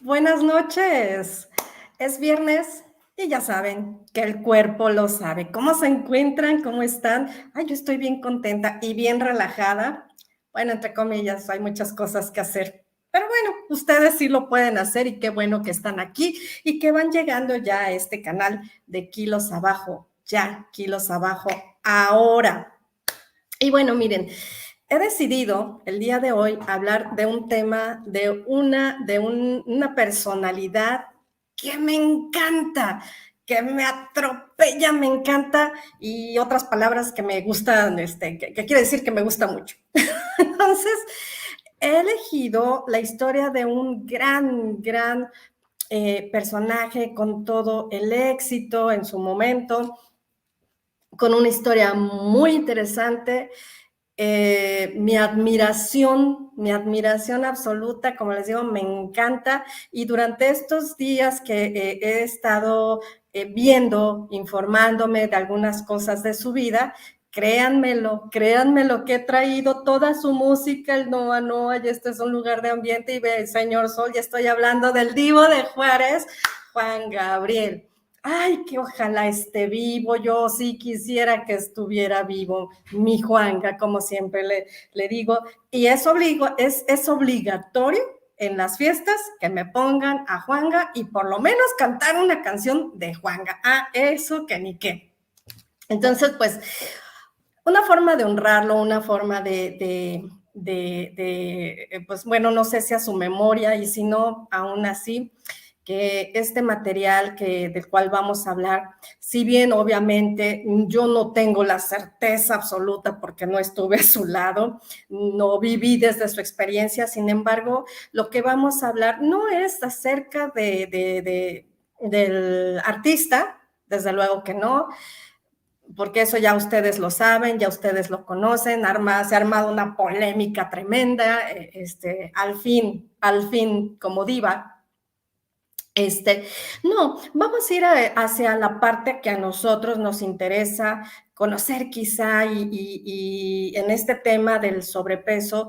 Buenas noches. Es viernes y ya saben que el cuerpo lo sabe. ¿Cómo se encuentran? ¿Cómo están? Ay, yo estoy bien contenta y bien relajada. Bueno, entre comillas, hay muchas cosas que hacer. Pero bueno, ustedes sí lo pueden hacer y qué bueno que están aquí y que van llegando ya a este canal de Kilos Abajo. Ya, Kilos Abajo, ahora. Y bueno, miren, he decidido el día de hoy hablar de un tema, una personalidad que me encanta, que me atropella, me encanta, y otras palabras que me gustan, que quiere decir que me gusta mucho. Entonces, he elegido la historia de un gran personaje con todo el éxito en su momento, con una historia muy interesante, mi admiración absoluta, como les digo, me encanta. Y durante estos días que he estado viendo, informándome de algunas cosas de su vida, créanmelo que he traído toda su música, el Noa Noa, y este es un lugar de ambiente, y ve, señor Sol, ya estoy hablando del Divo de Juárez, Juan Gabriel. Ay, que ojalá esté vivo, yo sí quisiera que estuviera vivo, mi Juanga, como siempre le digo, y es obligatorio en las fiestas que me pongan a Juanga y por lo menos cantar una canción de Juanga. Ah, eso que ni qué. Entonces, pues, una forma de honrarlo, una forma pues bueno, no sé si a su memoria, y si no, aún así, que este material del cual vamos a hablar, si bien obviamente yo no tengo la certeza absoluta porque no estuve a su lado, no viví desde su experiencia, sin embargo, lo que vamos a hablar no es acerca del artista, desde luego que no, porque eso ya ustedes lo saben, ya ustedes lo conocen, se ha armado una polémica tremenda, al fin, como diva. No, vamos a ir hacia la parte que a nosotros nos interesa conocer quizá y en este tema del sobrepeso,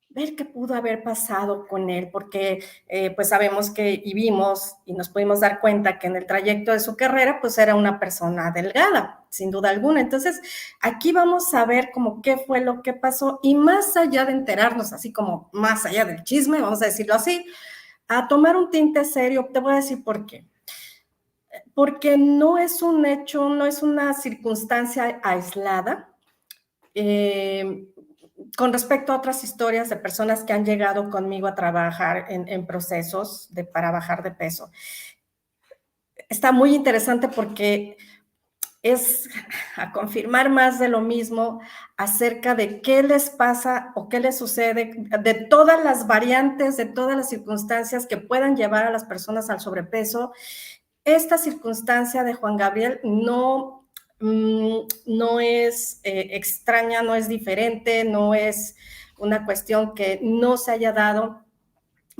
ver qué pudo haber pasado con él, porque pues sabemos que y vimos y nos pudimos dar cuenta que en el trayecto de su carrera pues era una persona delgada, sin duda alguna. Entonces aquí vamos a ver como qué fue lo que pasó y más allá de enterarnos, así como más allá del chisme, vamos a decirlo así, a tomar un tinte serio. Te voy a decir por qué. Porque no es un hecho, no es una circunstancia aislada. Eh, con respecto a otras historias de personas que han llegado conmigo a trabajar en procesos para bajar de peso. Está muy interesante porque es a confirmar más de lo mismo acerca de qué les pasa o qué les sucede, de todas las variantes, de todas las circunstancias que puedan llevar a las personas al sobrepeso. Esta circunstancia de Juan Gabriel no es extraña, no es diferente, no es una cuestión que no se haya dado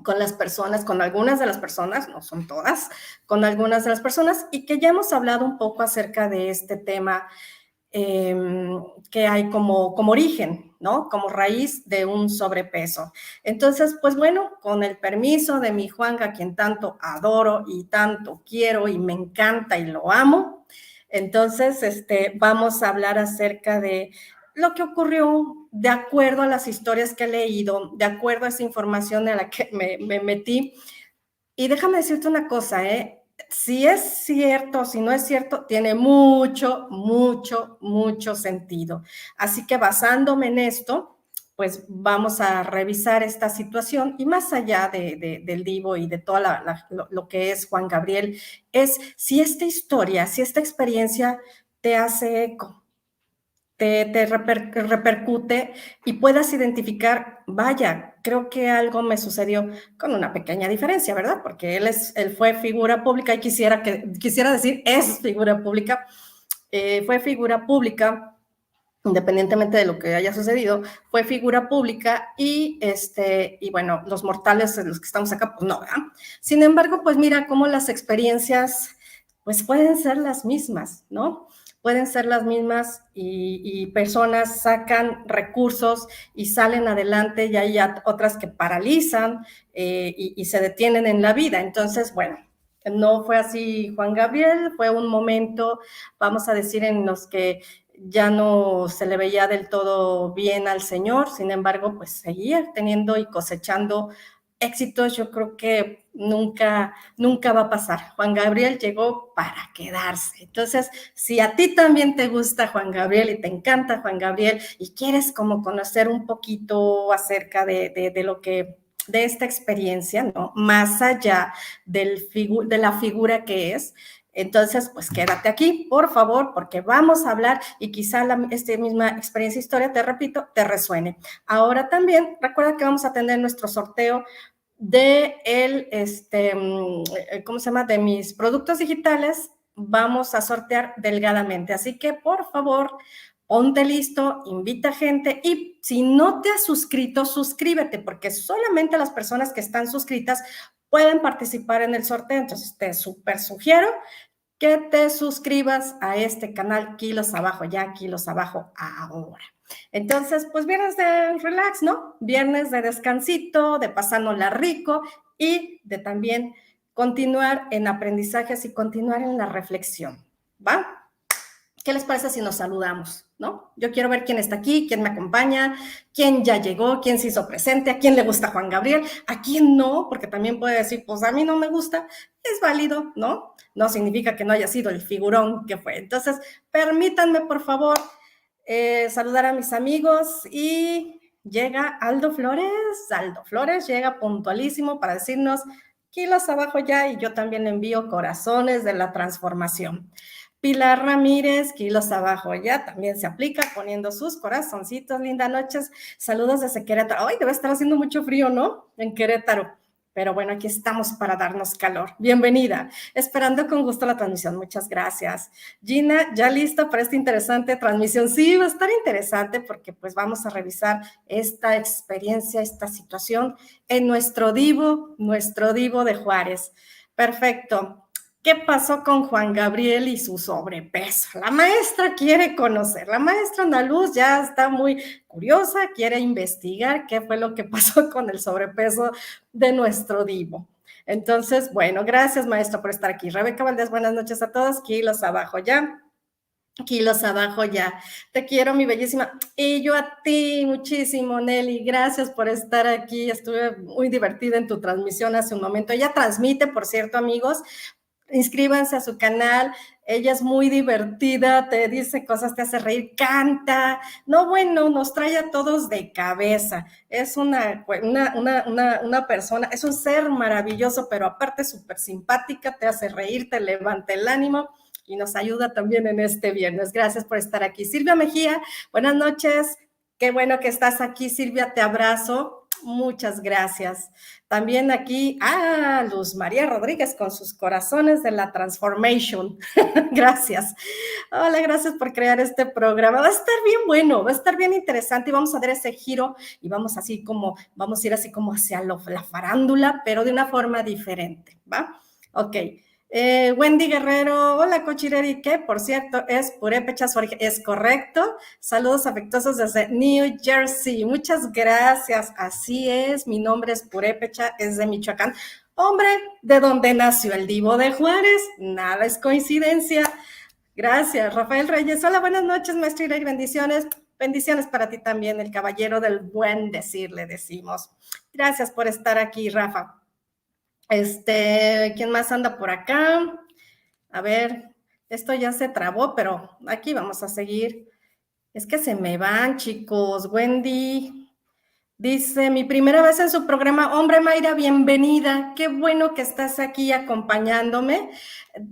con las personas, con algunas de las personas, no son todas, con algunas de las personas, y que ya hemos hablado un poco acerca de este tema que hay como origen, ¿no? Como raíz de un sobrepeso. Entonces, pues bueno, con el permiso de mi Juanga, a quien tanto adoro y tanto quiero y me encanta y lo amo, entonces vamos a hablar acerca de lo que ocurrió de acuerdo a las historias que he leído, de acuerdo a esa información en la que me metí. Y déjame decirte una cosa, si es cierto, si no es cierto, tiene mucho sentido. Así que basándome en esto, pues vamos a revisar esta situación y más allá del Divo y de todo lo que es Juan Gabriel, es si esta historia, si esta experiencia te hace eco, te repercute y puedas identificar, vaya, creo que algo me sucedió con una pequeña diferencia, ¿verdad? Porque él fue figura pública y quisiera decir es figura pública, fue figura pública, independientemente de lo que haya sucedido, fue figura pública y bueno, los mortales, los que estamos acá, pues no, ¿verdad? Sin embargo, pues mira cómo las experiencias pues pueden ser las mismas, ¿no? pueden ser las mismas y personas sacan recursos y salen adelante y hay otras que paralizan y se detienen en la vida. Entonces, bueno, no fue así Juan Gabriel, fue un momento, vamos a decir, en los que ya no se le veía del todo bien al Señor, sin embargo, pues seguía teniendo y cosechando éxitos. Yo creo que nunca va a pasar. Juan Gabriel llegó para quedarse. Entonces, si a ti también te gusta Juan Gabriel y te encanta Juan Gabriel y quieres como conocer un poquito acerca de lo que de esta experiencia, ¿no? Más allá de la figura que es, entonces, pues quédate aquí, por favor, porque vamos a hablar y quizá esta misma experiencia historia, te repito, te resuene. Ahora también, recuerda que vamos a tener nuestro sorteo de ¿cómo se llama? De mis productos digitales, vamos a sortear delgadamente. Así que, por favor, ponte listo, invita gente y si no te has suscrito, suscríbete, porque solamente las personas que están suscritas pueden participar en el sorteo. Entonces, te súper sugiero que te suscribas a este canal Kilos Abajo ya, Kilos Abajo ahora. Entonces, pues viernes de relax, ¿no? Viernes de descansito, de pasándola rico y de también continuar en aprendizajes y continuar en la reflexión, ¿va? ¿Qué les parece si nos saludamos? ¿No? Yo quiero ver quién está aquí, quién me acompaña, quién ya llegó, quién se hizo presente, a quién le gusta Juan Gabriel, a quién no, porque también puede decir, pues a mí no me gusta, es válido, ¿no? No significa que no haya sido el figurón que fue. Entonces, permítanme, por favor, saludar a mis amigos y llega Aldo Flores. Aldo Flores llega puntualísimo para decirnos kilos abajo ya y yo también le envío corazones de la transformación. Pilar Ramírez, kilos abajo ya, también se aplica poniendo sus corazoncitos. Lindas noches, saludos desde Querétaro. Hoy debe estar haciendo mucho frío, ¿no? En Querétaro. Pero bueno, aquí estamos para darnos calor. Bienvenida. Esperando con gusto la transmisión. Muchas gracias. Gina, ¿ya lista para esta interesante transmisión? Sí, va a estar interesante porque pues vamos a revisar esta experiencia, esta situación en nuestro divo de Juárez. Perfecto. ¿Qué pasó con Juan Gabriel y su sobrepeso? La maestra quiere conocer, la maestra Ana Luz ya está muy curiosa, quiere investigar qué fue lo que pasó con el sobrepeso de nuestro divo. Entonces, bueno, gracias maestra por estar aquí. Rebeca Valdés, buenas noches a todos, kilos abajo ya. Kilos abajo ya. Te quiero, mi bellísima. Y yo a ti muchísimo, Nelly. Gracias por estar aquí. Estuve muy divertida en tu transmisión hace un momento. Ella transmite, por cierto, amigos, inscríbanse a su canal, ella es muy divertida, te dice cosas, te hace reír, canta, no, bueno, nos trae a todos de cabeza, es una persona, es un ser maravilloso, pero aparte súper simpática, te hace reír, te levanta el ánimo y nos ayuda también en este viernes. Gracias por estar aquí. Silvia Mejía, buenas noches, qué bueno que estás aquí, Silvia, te abrazo, muchas gracias. También aquí, Luz María Rodríguez con sus corazones de la transformation. Gracias. Hola, gracias por crear este programa. Va a estar bien bueno, va a estar bien interesante y vamos a dar ese giro y vamos a ir así como hacia la farándula, pero de una forma diferente, ¿va? Ok. Wendy Guerrero, hola Cochireri, que por cierto es Purépecha su origen, es correcto. Saludos afectuosos desde New Jersey, muchas gracias, así es, mi nombre es Purépecha, es de Michoacán, hombre, de donde nació el divo de Juárez, nada es coincidencia. Gracias, Rafael Reyes, hola, buenas noches, maestro Irey, bendiciones, bendiciones para ti también, el caballero del buen decir, le decimos. Gracias por estar aquí, Rafa. ¿Quién más anda por acá? A ver, esto ya se trabó, pero aquí vamos a seguir. Es que se me van, chicos. Wendy dice, mi primera vez en su programa. Hombre, Mayra, bienvenida. Qué bueno que estás aquí acompañándome.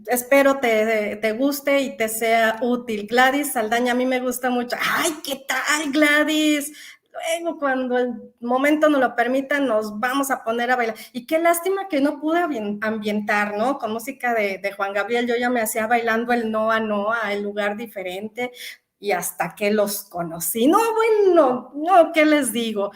Espero te guste y te sea útil. Gladys Saldaña, a mí me gusta mucho. ¡Ay, qué tal, Gladys! Luego, cuando el momento nos lo permita, nos vamos a poner a bailar. Y qué lástima que no pude ambientar, ¿no? Con música de Juan Gabriel, yo ya me hacía bailando el Noa Noa, el lugar diferente, y hasta que los conocí. No, bueno, no, ¿qué les digo?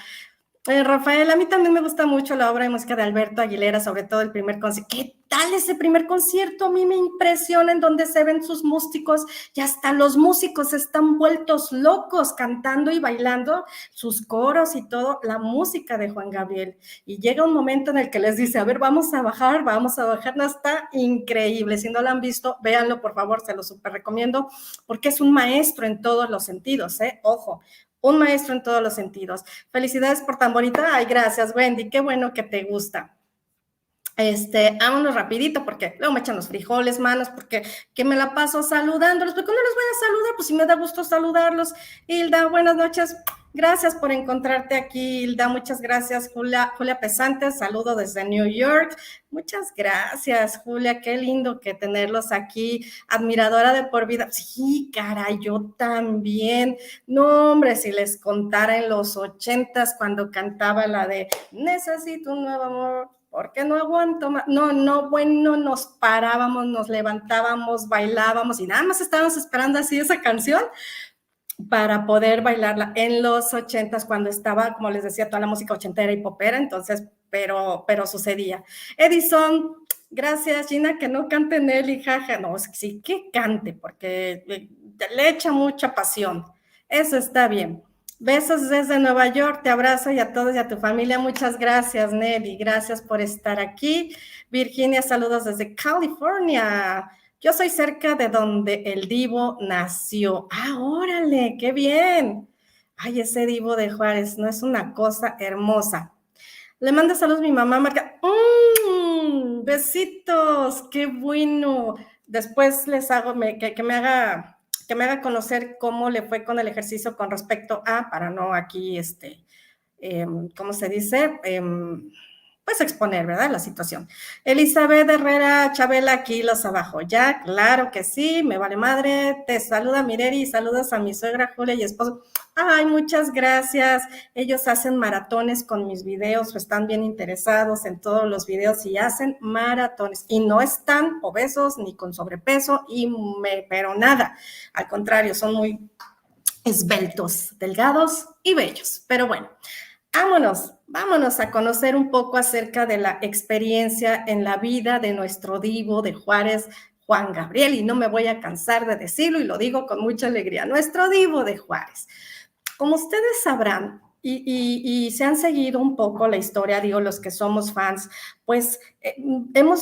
Rafael, a mí también me gusta mucho la obra de música de Alberto Aguilera, sobre todo el primer concierto. ¿Qué tal ese primer concierto? A mí me impresiona en donde se ven sus músicos y hasta los músicos están vueltos locos cantando y bailando sus coros y todo, la música de Juan Gabriel. Y llega un momento en el que les dice, a ver, vamos a bajar, no, está increíble. Si no lo han visto, véanlo, por favor, se lo súper recomiendo, porque es un maestro en todos los sentidos, ¿eh? Ojo, un maestro en todos los sentidos. Felicidades por tan bonita. Ay, gracias, Wendy. Qué bueno que te gusta. Vámonos rapidito porque luego me echan los frijoles, manos, porque que me la paso saludándolos, porque no les voy a saludar, pues si me da gusto saludarlos. Hilda, buenas noches. Gracias por encontrarte aquí, Hilda. Muchas gracias, Julia Pesante. Saludo desde New York. Muchas gracias, Julia. Qué lindo que tenerlos aquí. Admiradora de por vida. Sí, caray, yo también. No, hombre, si les contara en los 80s cuando cantaba la de Necesito un nuevo amor, porque no aguanto más. No, no, bueno, nos parábamos, nos levantábamos, bailábamos y nada más estábamos esperando así esa canción para poder bailarla en los 80s cuando estaba, como les decía, toda la música ochentera y popera, entonces, pero sucedía. Edison, gracias, Gina, que no cante Nelly, jaja, no, sí que cante, porque le echa mucha pasión, eso está bien. Besos desde Nueva York, te abrazo y a todos y a tu familia. Muchas gracias, Nelly. Gracias por estar aquí. Virginia, saludos desde California. Yo soy cerca de donde el Divo nació. Ah, órale, qué bien. Ay, ese Divo de Juárez, no es una cosa hermosa. Le manda saludos a mi mamá, Marca. Besitos, qué bueno. Después les hago que me haga conocer cómo le fue con el ejercicio con respecto a, para no aquí, ¿cómo se dice? Pues exponer, ¿verdad? La situación. Elizabeth Herrera, Chabela, kilos abajo. Ya, claro que sí, me vale madre. Te saluda Mireri y saludos a mi suegra Julia y esposo. Ay, muchas gracias. Ellos hacen maratones con mis videos, están bien interesados en todos los videos y hacen maratones. Y no están obesos ni con sobrepeso, pero nada. Al contrario, son muy esbeltos, delgados y bellos. Pero bueno, vámonos a conocer un poco acerca de la experiencia en la vida de nuestro divo de Juárez, Juan Gabriel, y no me voy a cansar de decirlo y lo digo con mucha alegría, nuestro divo de Juárez. Como ustedes sabrán, y se han seguido un poco la historia, digo, los que somos fans, pues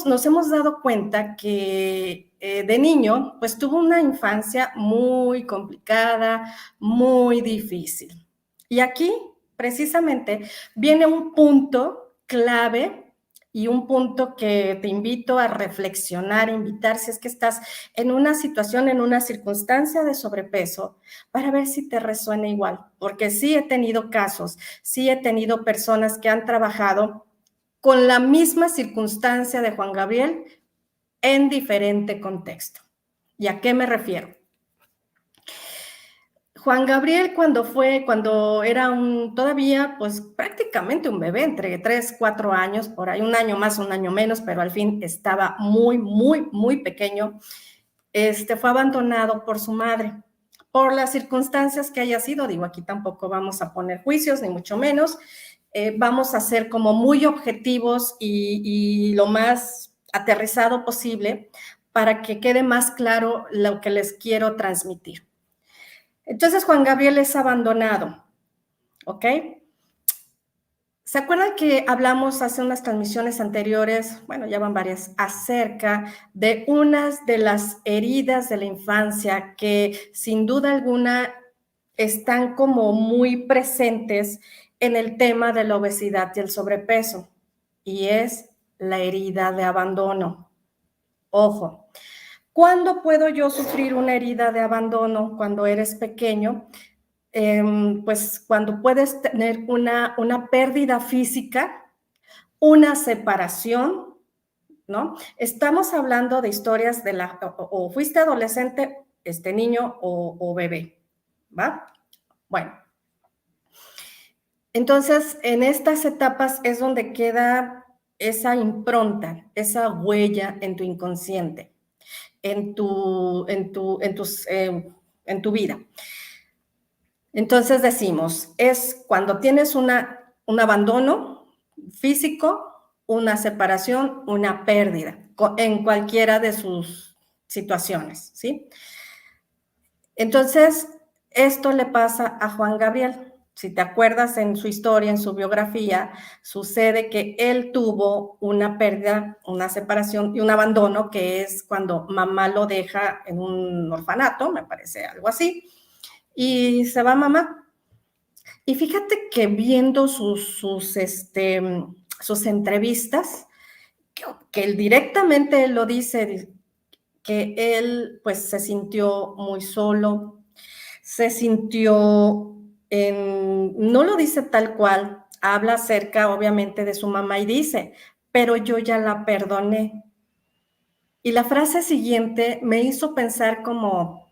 nos hemos dado cuenta que de niño, pues tuvo una infancia muy complicada, muy difícil. Y aquí, precisamente, viene un punto clave y un punto que te invito a reflexionar, invitar si es que estás en una situación, en una circunstancia de sobrepeso, para ver si te resuena igual, porque sí he tenido casos, sí he tenido personas que han trabajado con la misma circunstancia de Juan Gabriel en diferente contexto. ¿Y a qué me refiero? Juan Gabriel cuando era todavía, pues prácticamente un bebé, entre 3, 4 años, por ahí, un año más, un año menos, pero al fin estaba muy, muy, muy pequeño, fue abandonado por su madre, por las circunstancias que haya sido. Digo, aquí tampoco vamos a poner juicios, ni mucho menos, vamos a ser como muy objetivos y lo más aterrizado posible para que quede más claro lo que les quiero transmitir. Entonces Juan Gabriel es abandonado, ¿ok? ¿Se acuerdan que hablamos hace unas transmisiones anteriores, bueno, ya van varias, acerca de unas de las heridas de la infancia que sin duda alguna están como muy presentes en el tema de la obesidad y el sobrepeso? Y es la herida de abandono. Ojo, ¿cuándo puedo yo sufrir una herida de abandono cuando eres pequeño? Pues cuando puedes tener una pérdida física, una separación, ¿no? Estamos hablando de historias o fuiste adolescente, niño o bebé, ¿va? Bueno, entonces en estas etapas es donde queda esa impronta, esa huella en tu inconsciente, en tu vida. Entonces decimos, es cuando tienes un abandono físico, una separación, una pérdida, en cualquiera de sus situaciones, ¿sí? Entonces, esto le pasa a Juan Gabriel. Si te acuerdas en su historia, en su biografía, sucede que él tuvo una pérdida, una separación y un abandono, que es cuando mamá lo deja en un orfanato, me parece algo así, y se va mamá. Y fíjate que viendo sus entrevistas, que él directamente lo dice, que él pues se sintió muy solo, se sintió no lo dice tal cual, habla acerca obviamente de su mamá y dice, pero yo ya la perdoné. Y la frase siguiente me hizo pensar como,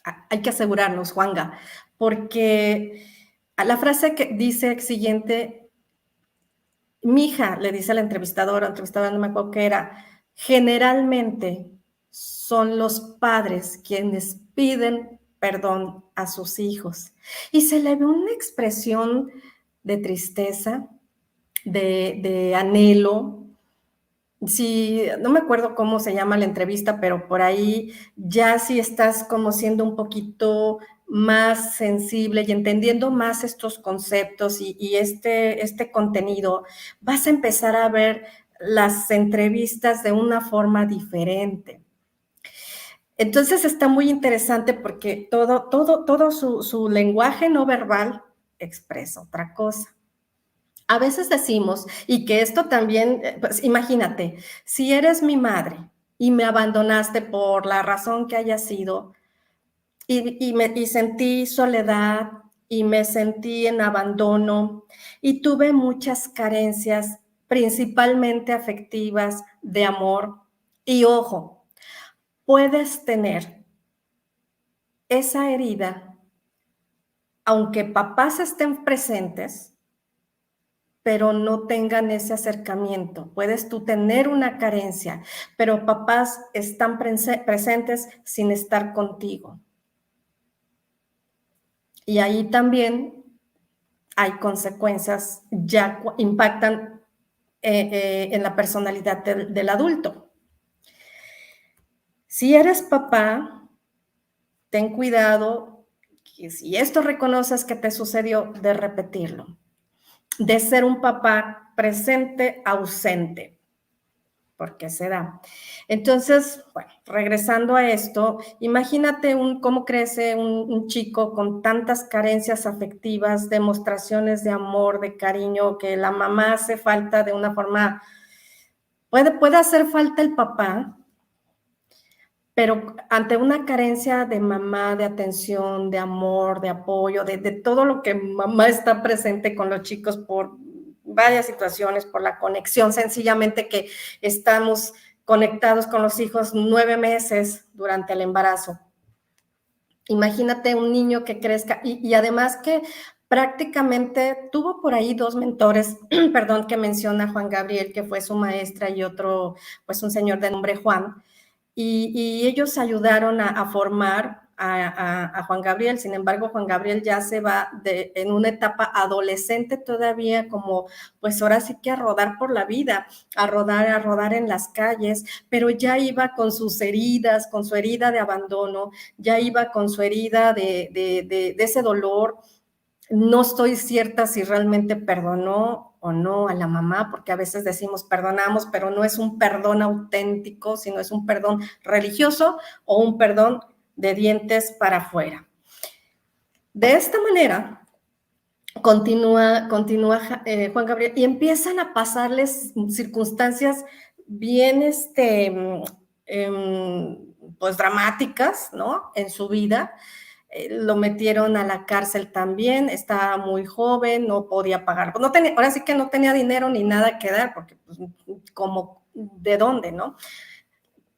hay que asegurarnos, Juanga, porque a la frase que dice siguiente, mija, le dice a la entrevistadora no me acuerdo qué era, generalmente son los padres quienes piden perdón a sus hijos. Y se le ve una expresión de tristeza, de anhelo. Sí, no me acuerdo cómo se llama la entrevista, pero por ahí ya si estás como siendo un poquito más sensible y entendiendo más estos conceptos y este contenido, vas a empezar a ver las entrevistas de una forma diferente. Entonces está muy interesante porque todo su lenguaje no verbal expresa otra cosa. A veces decimos, y que esto también, pues imagínate, si eres mi madre y me abandonaste por la razón que haya sido, y sentí soledad y me sentí en abandono y tuve muchas carencias, principalmente afectivas, de amor. Y ojo, puedes tener esa herida, aunque papás estén presentes, pero no tengan ese acercamiento. Puedes tú tener una carencia, pero papás están presentes sin estar contigo. Y ahí también hay consecuencias, ya impactan en la personalidad del adulto. Si eres papá, ten cuidado, que si esto reconoces que te sucedió, de repetirlo, de ser un papá presente, ausente. ¿Por qué se da? Entonces, bueno, regresando a esto, imagínate cómo crece un chico con tantas carencias afectivas, demostraciones de amor, de cariño, que la mamá hace falta de una forma, puede hacer falta el papá, pero ante una carencia de mamá, de atención, de amor, de apoyo, de todo lo que mamá está presente con los chicos por varias situaciones, por la conexión, sencillamente que estamos conectados con los hijos 9 meses durante el embarazo. Imagínate un niño que crezca y además que prácticamente tuvo por ahí 2 mentores, perdón, que menciona Juan Gabriel, que fue su maestra, y otro, pues un señor de nombre Juan, y ellos ayudaron a formar a Juan Gabriel. Sin embargo, Juan Gabriel ya se va en una etapa adolescente todavía, como pues ahora sí que a rodar por la vida, a rodar en las calles, pero ya iba con sus heridas, con su herida de abandono, ya iba con su herida de ese dolor. No estoy cierta si realmente perdonó o no a la mamá, porque a veces decimos perdonamos, pero no es un perdón auténtico, sino es un perdón religioso o un perdón de dientes para afuera. De esta manera, continúa Juan Gabriel y empiezan a pasarles circunstancias bien pues dramáticas, ¿no? En su vida. Lo metieron a la cárcel también, estaba muy joven, no podía pagar, no tenía, ahora sí que no tenía dinero ni nada que dar, porque pues, como de dónde, ¿no?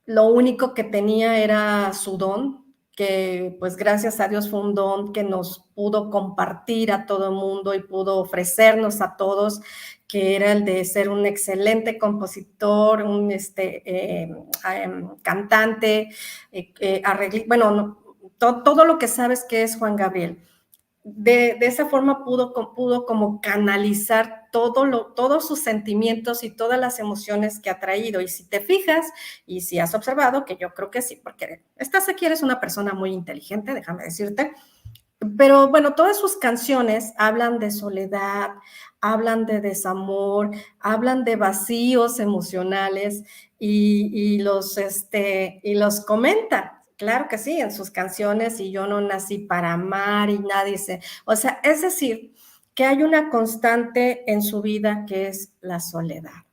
Lo único que tenía era su don, que pues gracias a Dios fue un don que nos pudo compartir a todo el mundo y pudo ofrecernos a todos, que era el de ser un excelente compositor, un cantante, bueno, todo lo que sabes que es Juan Gabriel. de esa forma pudo como canalizar todos sus sentimientos y todas las emociones que ha traído. Y si te fijas, y si has observado, que yo creo que sí, porque estás aquí, eres una persona muy inteligente, déjame decirte, pero bueno, todas sus canciones hablan de soledad, hablan de desamor, hablan de vacíos emocionales y los comenta. Claro que sí, en sus canciones, y yo no nací para amar y nadie se... O sea, es decir, que hay una constante en su vida que es la soledad.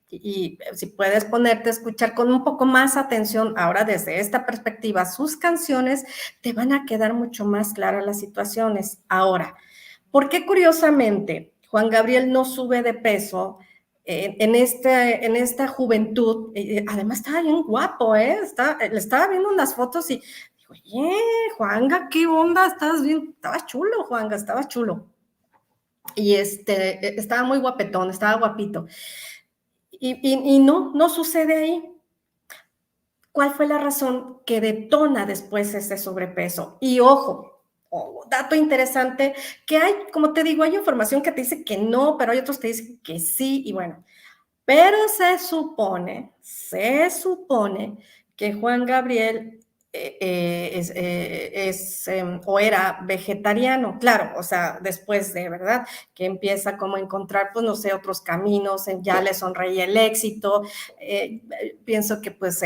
Y si puedes ponerte a escuchar con un poco más atención ahora desde esta perspectiva sus canciones, te van a quedar mucho más claras las situaciones. Ahora, ¿por qué curiosamente Juan Gabriel no sube de peso en esta juventud? Además estaba bien guapo, ¿eh? Le estaba viendo unas fotos y digo, oye, Juanga, ¿qué onda? Estabas bien, estabas chulo, Juanga, estabas chulo. Y estaba muy guapetón, estaba guapito. Y no sucede ahí. ¿Cuál fue la razón que detona después ese sobrepeso? Y ojo, dato interesante, que hay, como te digo, hay información que te dice que no, pero hay otros que te dicen que sí, y bueno, pero se supone que Juan Gabriel o era vegetariano, claro, o sea, después de, ¿verdad? Que empieza como a encontrar, pues no sé, otros caminos, ya le sonreía el éxito, pienso que pues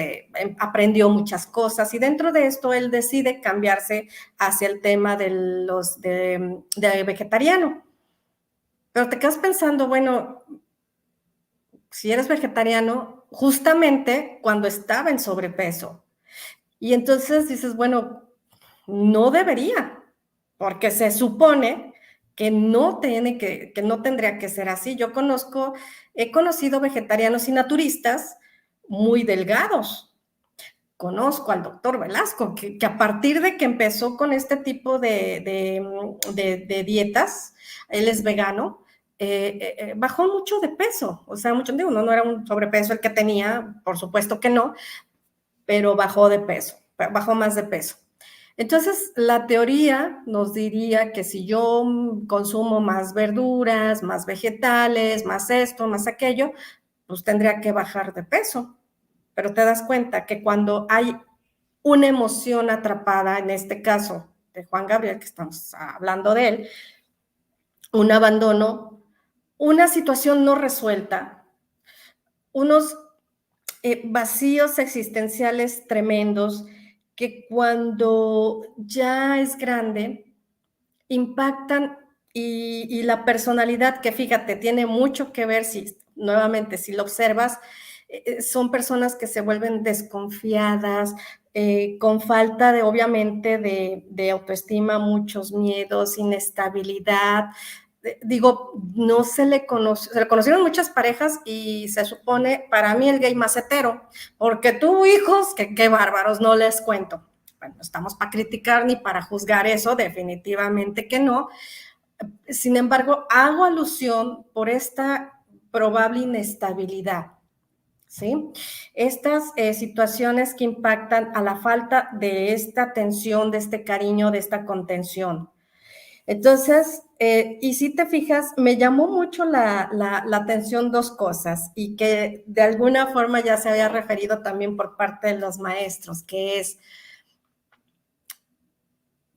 aprendió muchas cosas y dentro de esto él decide cambiarse hacia el tema de vegetariano. Pero te quedas pensando, bueno, si eres vegetariano, justamente cuando estaba en sobrepeso. Y entonces dices, bueno, no debería, porque se supone que que no tendría que ser así. He conocido vegetarianos y naturistas muy delgados. Conozco al doctor Velasco, que a partir de que empezó con este tipo de dietas, él es vegano, bajó mucho de peso, o sea, mucho, digo, no era un sobrepeso el que tenía, por supuesto que no, pero bajó de peso, bajó más de peso. Entonces, la teoría nos diría que si yo consumo más verduras, más vegetales, más esto, más aquello, pues tendría que bajar de peso. Pero te das cuenta que cuando hay una emoción atrapada, en este caso de Juan Gabriel, que estamos hablando de él, un abandono, una situación no resuelta, unos vacíos existenciales tremendos que cuando ya es grande impactan y la personalidad que fíjate tiene mucho que ver si nuevamente si lo observas son personas que se vuelven desconfiadas, con falta de, obviamente, de autoestima, muchos miedos, inestabilidad. Digo, no se le conocieron muchas parejas y se supone, para mí, el gay macetero, porque tuvo hijos, que qué bárbaros, no les cuento. Bueno, no estamos para criticar ni para juzgar eso, definitivamente que no. Sin embargo, hago alusión por esta probable inestabilidad. ¿Sí? Estas situaciones que impactan a la falta de esta atención, de este cariño, de esta contención. Entonces, y si te fijas, me llamó mucho la atención dos cosas y que de alguna forma ya se había referido también por parte de los maestros, que es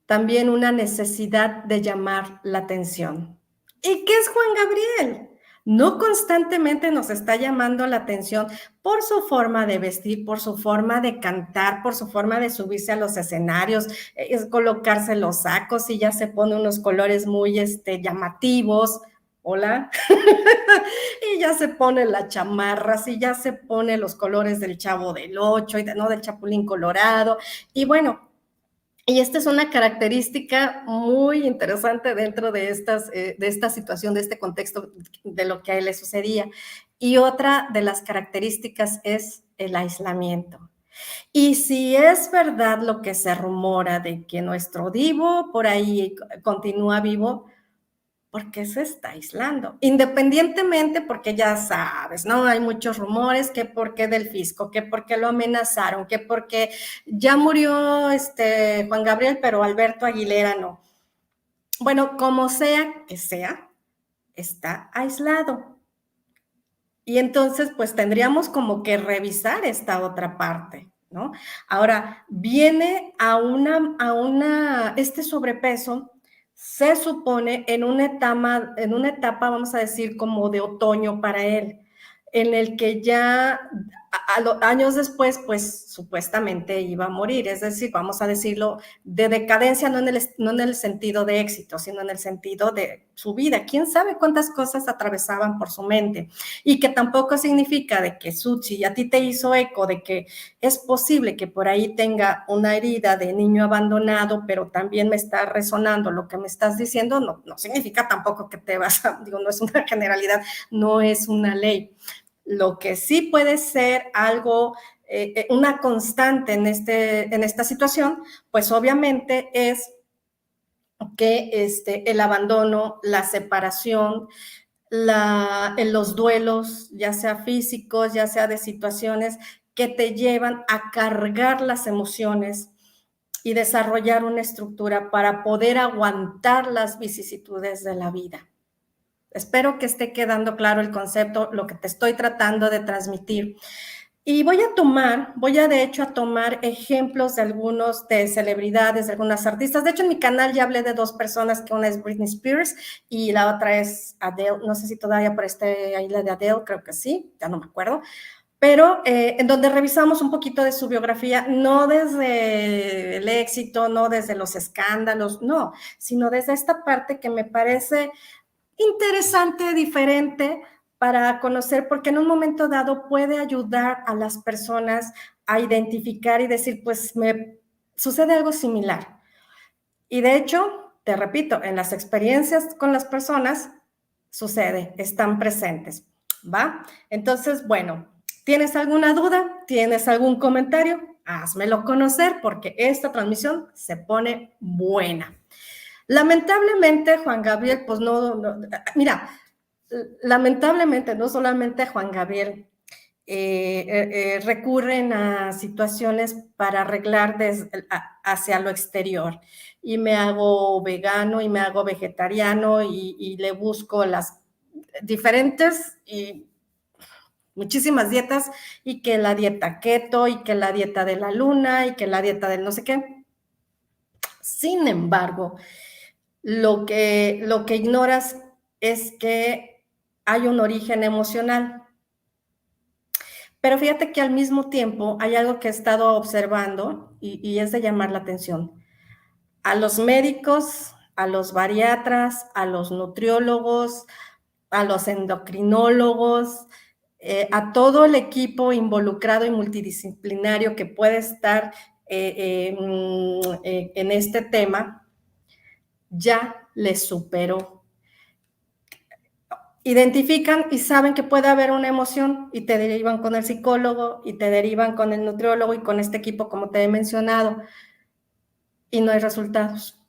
también una necesidad de llamar la atención. ¿Y qué es Juan Gabriel? No constantemente nos está llamando la atención por su forma de vestir, por su forma de cantar, por su forma de subirse a los escenarios, es colocarse los sacos y ya se pone unos colores muy llamativos. Hola. Y ya se pone las chamarras y ya se pone los colores del Chavo del Ocho y no del Chapulín Colorado. Y bueno, y esta es una característica muy interesante dentro de esta situación, de este contexto de lo que a él le sucedía. Y otra de las características es el aislamiento. Y si es verdad lo que se rumora de que nuestro divo por ahí continúa vivo, ¿por qué se está aislando? Independientemente, porque ya sabes, ¿no? Hay muchos rumores que por qué del fisco, que por qué lo amenazaron, que porque ya murió Juan Gabriel, pero Alberto Aguilera no. Bueno, como sea que sea, está aislado. Y entonces, pues tendríamos como que revisar esta otra parte, ¿no? Ahora, viene este sobrepeso se supone en una etapa, vamos a decir, como de otoño para él, en el que ya años después, pues supuestamente iba a morir, es decir, vamos a decirlo, de decadencia, no en el sentido de éxito, sino en el sentido de su vida. ¿Quién sabe cuántas cosas atravesaban por su mente? Y que tampoco significa de que Suchi a ti te hizo eco de que es posible que por ahí tenga una herida de niño abandonado, pero también me está resonando lo que me estás diciendo, no significa tampoco que te vas a, digo, no es una generalidad, no es una ley. Lo que sí puede ser algo, una constante en esta situación, pues obviamente es que el abandono, la separación, en los duelos, ya sea físicos, ya sea de situaciones que te llevan a cargar las emociones y desarrollar una estructura para poder aguantar las vicisitudes de la vida. Espero que esté quedando claro el concepto, lo que te estoy tratando de transmitir. Y voy a de hecho a tomar ejemplos de algunos de celebridades, de algunas artistas. De hecho, en mi canal ya hablé de dos personas, que una es Britney Spears y la otra es Adele. No sé si todavía por ahí la de Adele, creo que sí, ya no me acuerdo. Pero en donde revisamos un poquito de su biografía, no desde el éxito, no desde los escándalos, no, sino desde esta parte que me parece interesante, diferente, para conocer, porque en un momento dado puede ayudar a las personas a identificar y decir, pues me sucede algo similar. Y de hecho, te repito, en las experiencias con las personas sucede, están presentes, ¿va? Entonces, bueno, ¿tienes alguna duda? ¿Tienes algún comentario? Házmelo conocer porque esta transmisión se pone buena. Lamentablemente, Juan Gabriel, pues mira, lamentablemente no solamente Juan Gabriel recurren a situaciones para arreglar hacia lo exterior. Y me hago vegano y me hago vegetariano y le busco las diferentes y muchísimas dietas y que la dieta keto y que la dieta de la luna y que la dieta del no sé qué. Sin embargo, lo que ignoras es que hay un origen emocional. Pero fíjate que al mismo tiempo hay algo que he estado observando y es de llamar la atención. A los médicos, a los bariatras, a los nutriólogos, a los endocrinólogos, a todo el equipo involucrado y multidisciplinario que puede estar en este tema, ya les superó. Identifican y saben que puede haber una emoción y te derivan con el psicólogo y te derivan con el nutriólogo y con este equipo, como te he mencionado, y no hay resultados.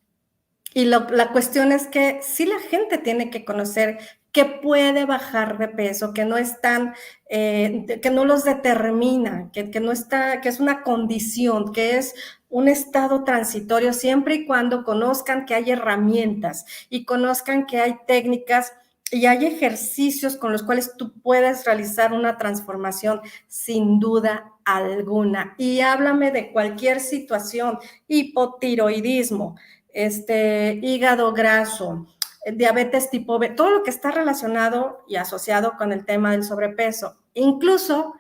Y la cuestión es que sí la gente tiene que conocer que puede bajar de peso, que no están, que no los determina, que no está, que es una condición, que es un estado transitorio, siempre y cuando conozcan que hay herramientas y conozcan que hay técnicas y hay ejercicios con los cuales tú puedes realizar una transformación sin duda alguna. Y háblame de cualquier situación, hipotiroidismo, hígado graso, diabetes tipo B, todo lo que está relacionado y asociado con el tema del sobrepeso. Incluso,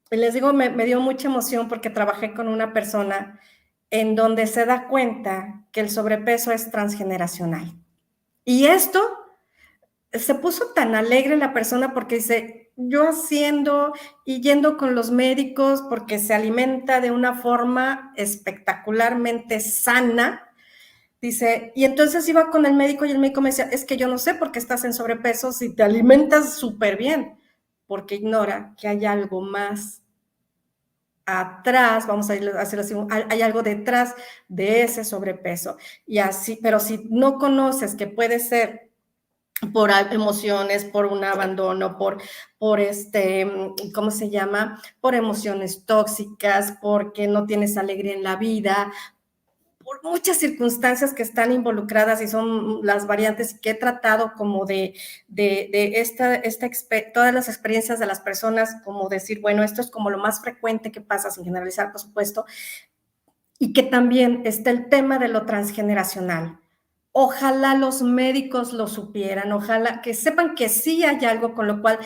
les digo, me dio mucha emoción porque trabajé con una persona en donde se da cuenta que el sobrepeso es transgeneracional. Y esto se puso tan alegre la persona porque dice, yo haciendo y yendo con los médicos porque se alimenta de una forma espectacularmente sana, dice, y entonces iba con el médico y el médico me decía, es que yo no sé por qué estás en sobrepeso si te alimentas súper bien, porque ignora que hay algo más atrás, vamos a hacerlo así, hay algo detrás de ese sobrepeso. Y así, pero si no conoces que puede ser por emociones, por un abandono, por ¿cómo se llama? Por emociones tóxicas, porque no tienes alegría en la vida, por muchas circunstancias que están involucradas y son las variantes que he tratado como de todas las experiencias de las personas, como decir, bueno, esto es como lo más frecuente que pasa, sin generalizar, por supuesto, y que también está el tema de lo transgeneracional. Ojalá los médicos lo supieran, ojalá que sepan que sí hay algo con lo cual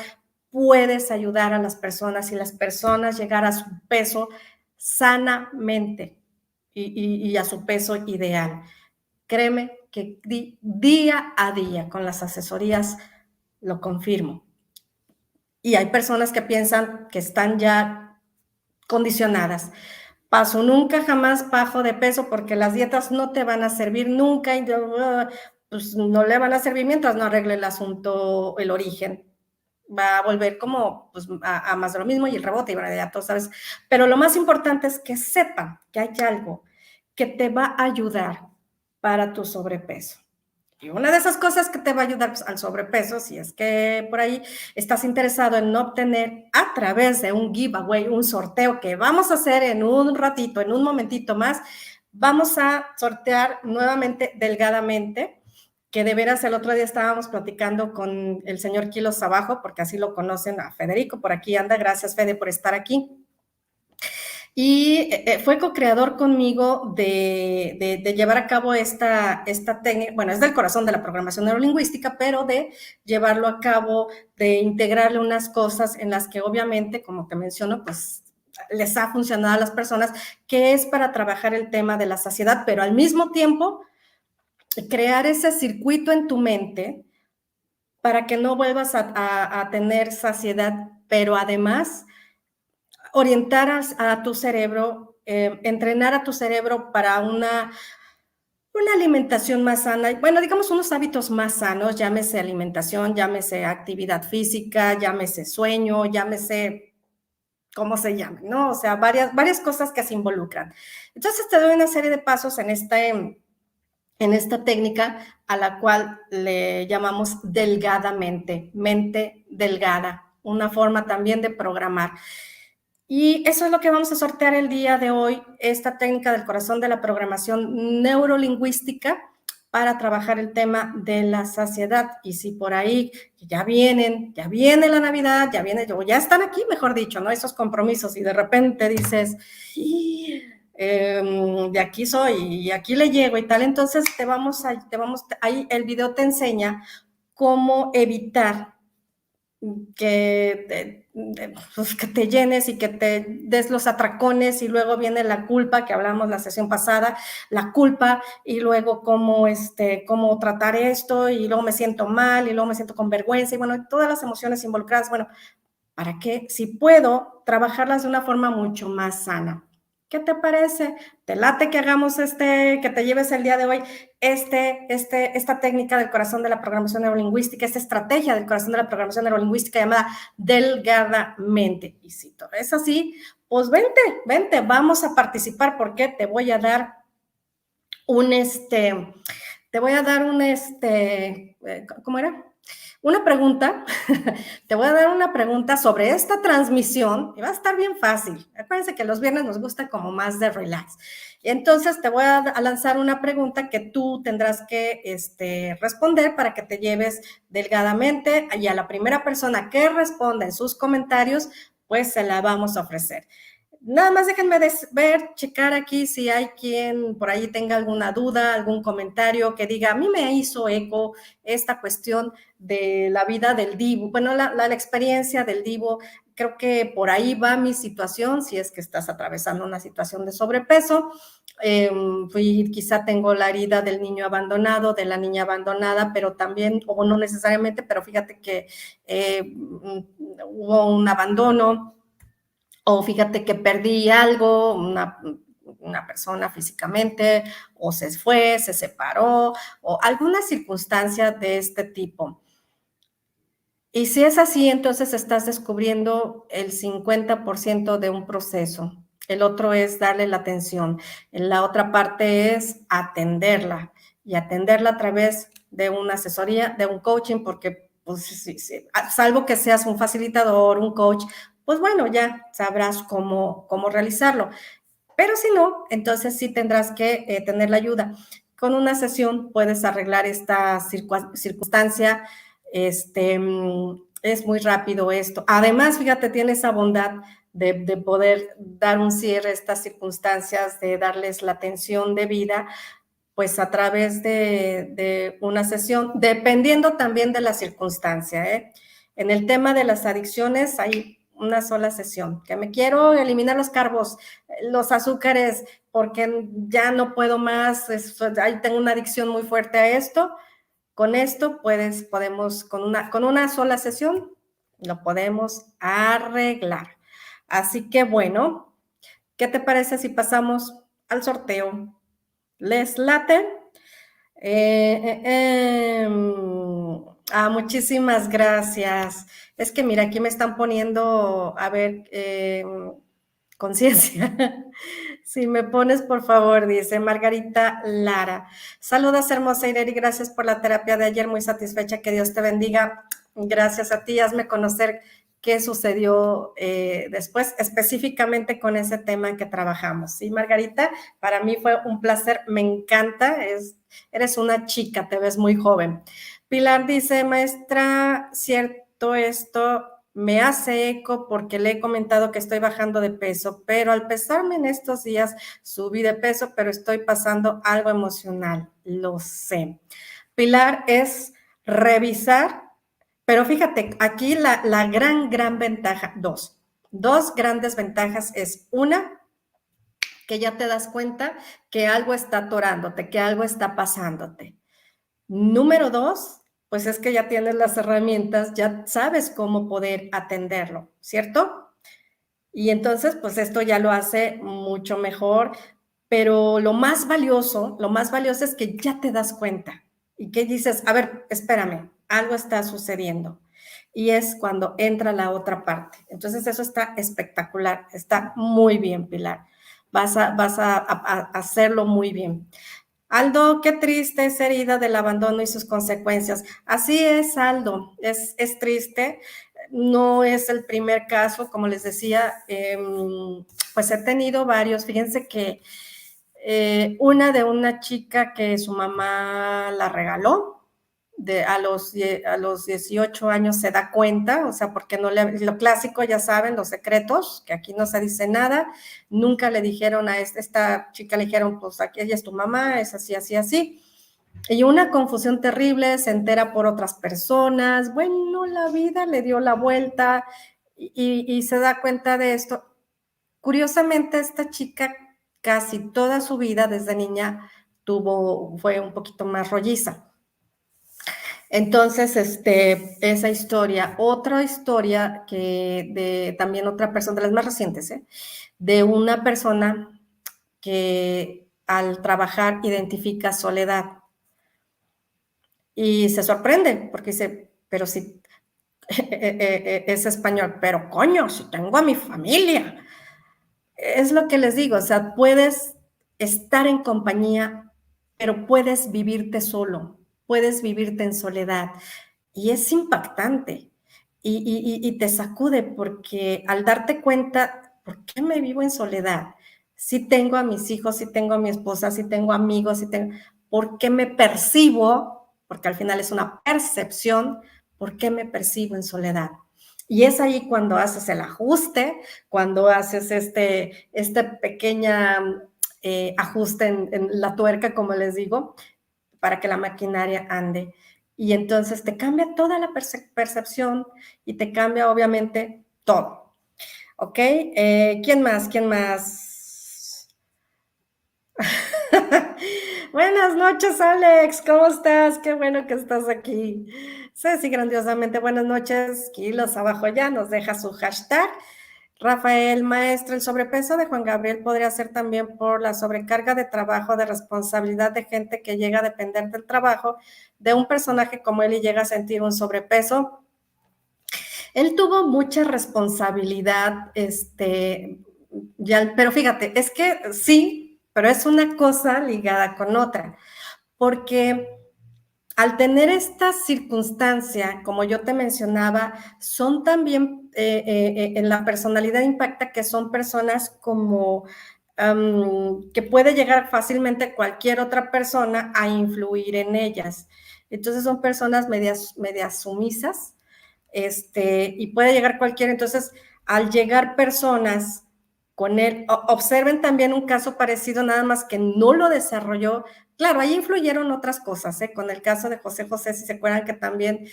puedes ayudar a las personas y las personas llegar a su peso sanamente y a su peso ideal. Créeme que día a día con las asesorías lo confirmo. Y hay personas que piensan que están ya condicionadas. Paso nunca jamás bajo de peso porque las dietas no te van a servir nunca y pues no le van a servir mientras no arregle el asunto, el origen. Va a volver como pues, a más de lo mismo y el rebote y bueno, ya tú sabes. Pero lo más importante es que sepan que hay algo que te va a ayudar para tu sobrepeso. Y una de esas cosas que te va a ayudar pues, al sobrepeso, si es que por ahí estás interesado en obtener a través de un giveaway, un sorteo que vamos a hacer en un ratito, en un momentito más, vamos a sortear nuevamente delgadamente, que de veras el otro día estábamos platicando con el señor Kilos Abajo, porque así lo conocen a Federico, por aquí anda, gracias Fede por estar aquí. Y fue co-creador conmigo de llevar a cabo esta técnica, bueno, es del corazón de la programación neurolingüística, pero de llevarlo a cabo, de integrarle unas cosas en las que obviamente, como te menciono, pues les ha funcionado a las personas, que es para trabajar el tema de la saciedad, pero al mismo tiempo crear ese circuito en tu mente para que no vuelvas a tener saciedad, pero además orientar a tu cerebro, entrenar a tu cerebro para una alimentación más sana, bueno, digamos unos hábitos más sanos, llámese alimentación, llámese actividad física, llámese sueño, llámese cómo se llame, ¿no? O sea, varias cosas que se involucran. Entonces te doy una serie de pasos en esta técnica a la cual le llamamos delgadamente, mente delgada, una forma también de programar. Y eso es lo que vamos a sortear el día de hoy, esta técnica del corazón de la programación neurolingüística para trabajar el tema de la saciedad. Y si por ahí ya viene la Navidad, ya están aquí, mejor dicho, ¿no? Esos compromisos y de repente dices, de aquí soy y aquí le llego y tal, entonces ahí el video te enseña cómo evitar pues, que te llenes y que te des los atracones y luego viene la culpa, que hablamos la sesión pasada, la culpa y luego cómo tratar esto y luego me siento mal y luego me siento con vergüenza y bueno, todas las emociones involucradas, bueno, ¿para qué? Si puedo trabajarlas de una forma mucho más sana. ¿Qué te parece? ¿Te late que hagamos que te lleves el día de hoy esta técnica del corazón de la programación neurolingüística, esta estrategia del corazón de la programación neurolingüística llamada delgadamente? Y si todo es así, pues vente, vamos a participar porque te voy a dar ¿cómo era? Una pregunta, te voy a dar una pregunta sobre esta transmisión y va a estar bien fácil. Acuérdense que los viernes nos gusta como más de relax. Y entonces te voy a lanzar una pregunta que tú tendrás que responder para que te lleves delgadamente y a la primera persona que responda en sus comentarios, pues se la vamos a ofrecer. Nada más déjenme checar aquí si hay quien por ahí tenga alguna duda, algún comentario que diga, a mí me hizo eco esta cuestión de la vida del divo, bueno, la experiencia del divo, creo que por ahí va mi situación, si es que estás atravesando una situación de sobrepeso, quizá tengo la herida del niño abandonado, de la niña abandonada, pero también, o no necesariamente, pero fíjate que hubo un abandono, o fíjate que perdí algo, una persona físicamente, o se fue, se separó, o alguna circunstancia de este tipo. Y si es así, entonces estás descubriendo el 50% de un proceso. El otro es darle la atención. La otra parte es atenderla, y atenderla a través de una asesoría, de un coaching, porque pues, sí, salvo que seas un facilitador, un coach, pues bueno, ya sabrás cómo realizarlo. Pero si no, entonces sí tendrás que tener la ayuda. Con una sesión puedes arreglar esta circunstancia, es muy rápido esto. Además, fíjate, tiene esa bondad de poder dar un cierre a estas circunstancias, de darles la atención debida, pues a través de una sesión, dependiendo también de la circunstancia, ¿eh? En el tema de las adicciones hay una sola sesión, que me quiero eliminar los carbos, los azúcares, porque ya no puedo más, ahí tengo una adicción muy fuerte a esto. Con esto podemos, con una sola sesión, lo podemos arreglar. Así que bueno, ¿qué te parece si pasamos al sorteo? ¿Les late? Muchísimas gracias. Es que mira, aquí me están poniendo, a ver, conciencia. Si me pones, por favor, dice Margarita Lara. Saludos, hermosa Ireri, gracias por la terapia de ayer, muy satisfecha, que Dios te bendiga. Gracias a ti, hazme conocer qué sucedió después, específicamente con ese tema que trabajamos. Sí, Margarita, para mí fue un placer, me encanta, eres una chica, te ves muy joven. Pilar dice, maestra, cierto esto, me hace eco porque le he comentado que estoy bajando de peso, pero al pesarme en estos días subí de peso, pero estoy pasando algo emocional, lo sé. Pilar, es revisar, pero fíjate, aquí la gran ventaja, dos grandes ventajas es una, que ya te das cuenta que algo está atorándote, que algo está pasándote. Número dos, pues es que ya tienes las herramientas, ya sabes cómo poder atenderlo, ¿cierto? Y entonces, pues esto ya lo hace mucho mejor, pero lo más valioso es que ya te das cuenta y que dices, a ver, espérame, algo está sucediendo. Y es cuando entra la otra parte. Entonces, eso está espectacular, está muy bien, Pilar. Vas a hacerlo muy bien. Aldo, qué triste esa herida del abandono y sus consecuencias. Así es, Aldo, es triste. No es el primer caso, como les decía, pues he tenido varios. Fíjense que una de una chica que su mamá la regaló, a los 18 años se da cuenta, o sea, porque no lo clásico, ya saben, los secretos, que aquí no se dice nada, nunca le dijeron a esta chica, le dijeron, pues aquí ella es tu mamá, es así, así, así, y una confusión terrible, se entera por otras personas, bueno, la vida le dio la vuelta y se da cuenta de esto. Curiosamente, esta chica casi toda su vida desde niña fue un poquito más rolliza. Entonces, esa historia, otra historia también otra persona, de las más recientes, de una persona que al trabajar identifica soledad y se sorprende porque dice, pero si es español, pero coño, si tengo a mi familia. Es lo que les digo, o sea, puedes estar en compañía, pero puedes vivirte solo, puedes vivirte en soledad. Y es impactante y te sacude porque al darte cuenta, ¿por qué me vivo en soledad? Si tengo a mis hijos, si tengo a mi esposa, si tengo amigos, ¿por qué me percibo? Porque al final es una percepción, ¿por qué me percibo en soledad? Y es ahí cuando haces el ajuste, cuando haces este pequeña ajuste en la tuerca, como les digo, para que la maquinaria ande. Y entonces te cambia toda la percepción y te cambia obviamente todo. ¿Ok? ¿Quién más? ¿Quién más? Buenas noches, Alex. ¿Cómo estás? Qué bueno que estás aquí. Ceci, grandiosamente buenas noches. Kilos abajo ya nos deja su hashtag. Rafael, maestro, el sobrepeso de Juan Gabriel podría ser también por la sobrecarga de trabajo, de responsabilidad de gente que llega a depender del trabajo de un personaje como él y llega a sentir un sobrepeso. Él tuvo mucha responsabilidad, pero fíjate, es que sí, pero es una cosa ligada con otra, porque al tener esta circunstancia, como yo te mencionaba, son también en la personalidad impacta que son personas como que puede llegar fácilmente cualquier otra persona a influir en ellas. Entonces son personas medias sumisas, y puede llegar cualquiera. Entonces, al llegar personas con él, observen también un caso parecido, nada más que no lo desarrolló. Claro, ahí influyeron otras cosas, ¿eh? Con el caso de José José, si se acuerdan que también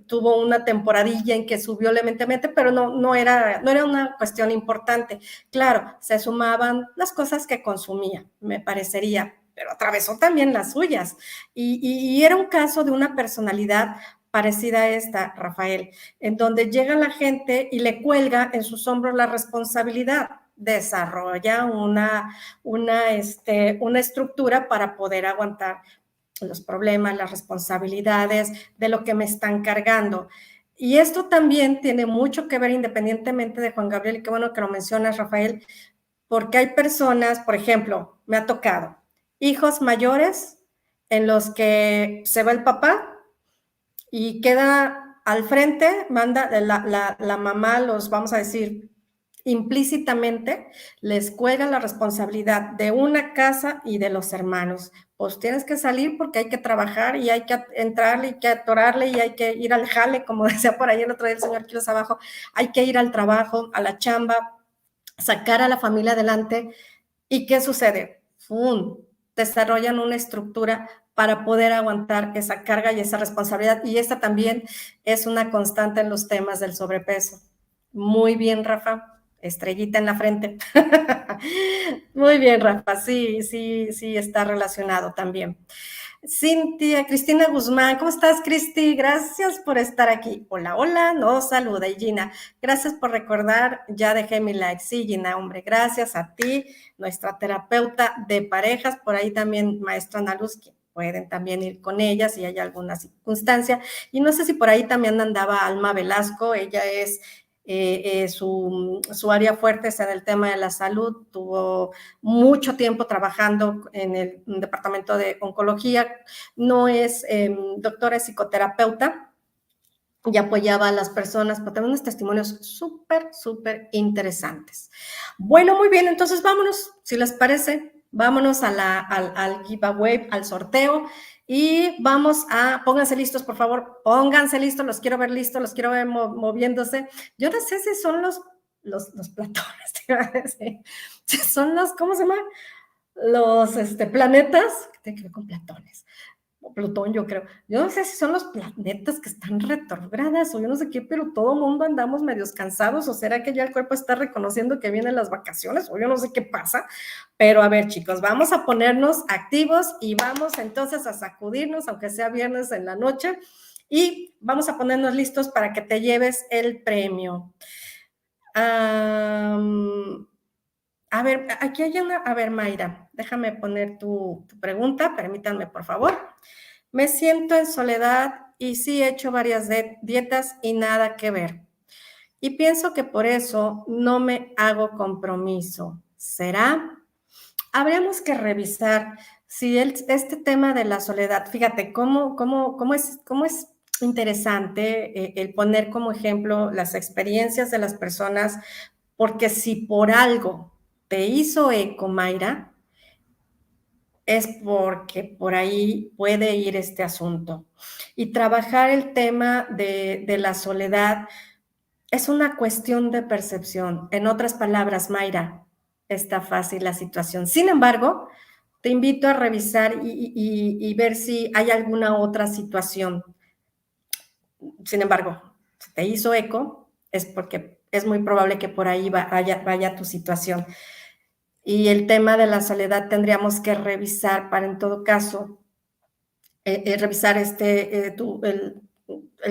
tuvo una temporadilla en que subió levemente, pero no era una cuestión importante. Claro, se sumaban las cosas que consumía, me parecería, pero atravesó también las suyas. Y era un caso de una personalidad parecida a esta, Rafael, en donde llega la gente y le cuelga en sus hombros la responsabilidad. Desarrolla una estructura para poder aguantar los problemas, las responsabilidades de lo que me están cargando. Y esto también tiene mucho que ver, independientemente de Juan Gabriel, y qué bueno que lo mencionas, Rafael, porque hay personas, por ejemplo, me ha tocado hijos mayores en los que se va el papá y queda al frente, manda la mamá, los vamos a decir, implícitamente les cuelga la responsabilidad de una casa y de los hermanos. Pues tienes que salir porque hay que trabajar y hay que entrarle y hay que atorarle y hay que ir al jale, como decía por ahí el otro día el señor Quiros abajo, hay que ir al trabajo, a la chamba, sacar a la familia adelante. ¿Y qué sucede? ¡Fum! Desarrollan una estructura para poder aguantar esa carga y esa responsabilidad. Y esta también es una constante en los temas del sobrepeso. Muy bien, Rafa. Estrellita en la frente. Muy bien, Rafa. Sí, está relacionado también. Cintia, Cristina Guzmán, ¿cómo estás, Cristi? Gracias por estar aquí. Hola, hola, nos saluda. Y Gina, gracias por recordar, ya dejé mi like. Sí, Gina, hombre, gracias a ti, nuestra terapeuta de parejas, por ahí también, maestra Ana Luz, que pueden también ir con ella si hay alguna circunstancia. Y no sé si por ahí también andaba Alma Velasco, ella es su área fuerte es en el tema de la salud, tuvo mucho tiempo trabajando en el departamento de oncología, no es doctora, es psicoterapeuta y apoyaba a las personas, pero tenemos unos testimonios súper interesantes. Bueno, muy bien, entonces vámonos, si les parece, vámonos al giveaway, al sorteo, y vamos pónganse listos, por favor, pónganse listos, los quiero ver listos, los quiero ver moviéndose. Yo no sé si son los platones, te iba a decir. Son ¿cómo se llama? Los planetas, que tienen que ver con platones, o Plutón, yo creo. Yo no sé si son los planetas que están retrógradas o yo no sé qué, pero todo el mundo andamos medios cansados, o será que ya el cuerpo está reconociendo que vienen las vacaciones, o yo no sé qué pasa. Pero a ver, chicos, vamos a ponernos activos y vamos entonces a sacudirnos, aunque sea viernes en la noche, y vamos a ponernos listos para que te lleves el premio. A ver, aquí hay a ver, Mayra, déjame poner tu pregunta, permítanme, por favor. Me siento en soledad y sí he hecho varias dietas y nada que ver. Y pienso que por eso no me hago compromiso. ¿Será? Habríamos que revisar si este tema de la soledad, fíjate cómo es interesante el poner como ejemplo las experiencias de las personas, porque si por algo te hizo eco, Mayra, es porque por ahí puede ir este asunto. Y trabajar el tema de la soledad es una cuestión de percepción. En otras palabras, Mayra, está fácil la situación. Sin embargo, te invito a revisar y ver si hay alguna otra situación. Sin embargo, si te hizo eco, es porque es muy probable que por ahí vaya tu situación. Y el tema de la soledad tendríamos que revisar para, en todo caso, revisar el